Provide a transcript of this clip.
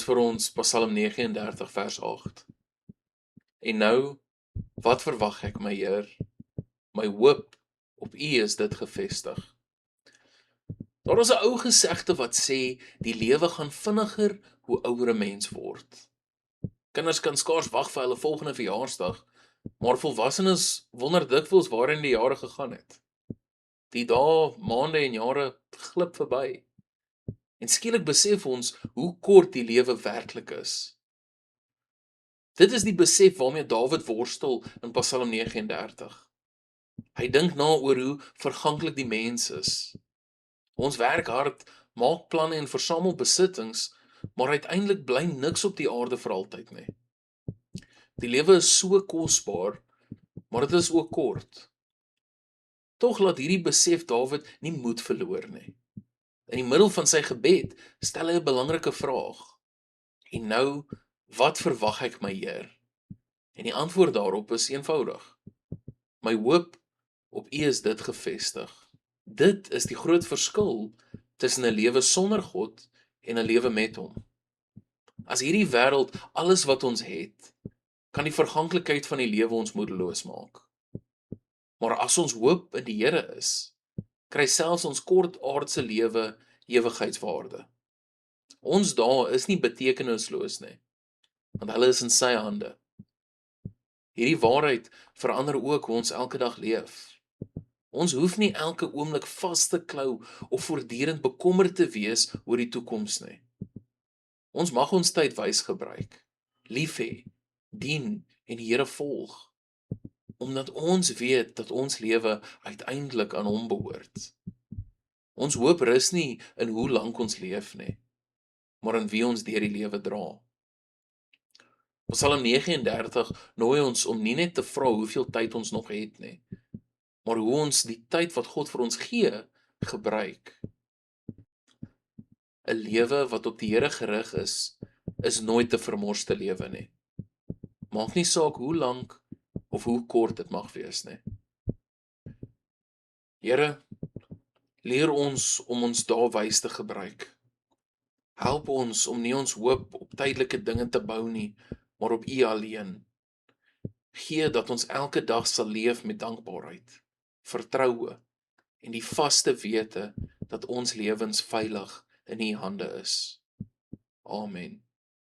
Lees vir ons Psalm 39 vers 8. En nou, wat verwag ek my Heer? My hoop op U is dit gefestig. Daar is 'n ou gesegde wat sê, die lewe gaan vinniger hoe ouer 'n mens word. Kinders kan skaars wag vir hulle volgende verjaarsdag, maar volwassenes wonder dikwels waarin die jare gegaan het. Die dae, maande en jare glip verby. En skielik besef ons hoe kort die lewe werklik is. Dit is die besef waarmee Dawid worstel in Psalm 39. Hy dink na oor hoe verganklik die mens is. Ons werk hard, maak planne en versamel besittings, maar uiteindelik bly niks op die aarde vir altyd nie. Die lewe is so kosbaar, maar dit is ook kort. Tog laat hierdie besef Dawid nie moed verloor nie. In die middel van sy gebed stel hy 'n belangrike vraag. En nou, wat verwag ek my Heer? En die antwoord daarop is eenvoudig. My hoop op U is dit gefestig. Dit is die groot verskil tussen 'n lewe sonder God en 'n lewe met Hom. As hierdie wêreld alles wat ons het, kan die verganklikheid van die lewe ons moedeloos maak. Maar as ons hoop in die Here is, kry selfs ons kort aardse lewe ewigheidswaarde. Ons dae is nie betekenisloos nie, want hulle is in sy hande. Hierdie waarheid verander ook hoe ons elke dag leef. Ons hoef nie elke oomblik vas te klou of voortdurend bekommerd te wees oor die toekoms nie. Ons mag ons tyd wys gebruik, lief hê, dien en die Here volg, omdat ons weet dat ons lewe uiteindelik aan Hom behoort. Ons hoop rus nie in hoe lank ons leef nie, maar in wie ons deur die lewe dra. Psalm 39 nooi ons om nie net te vra hoeveel tyd ons nog het nie, maar hoe ons die tyd wat God vir ons gee, gebruik. 'n Lewe wat op die Here gerig is nooit 'n vermorste lewe nie. Maak nie saak hoe lank of hoe kort dit mag wees nie. Here, leer ons om ons dae wys te gebruik. Help ons om nie ons hoop op tydelike dinge te bou nie, maar op U alleen. Gee dat ons elke dag sal leef met dankbaarheid, vertroue en die vaste wete dat ons lewens veilig in U hande is. Amen.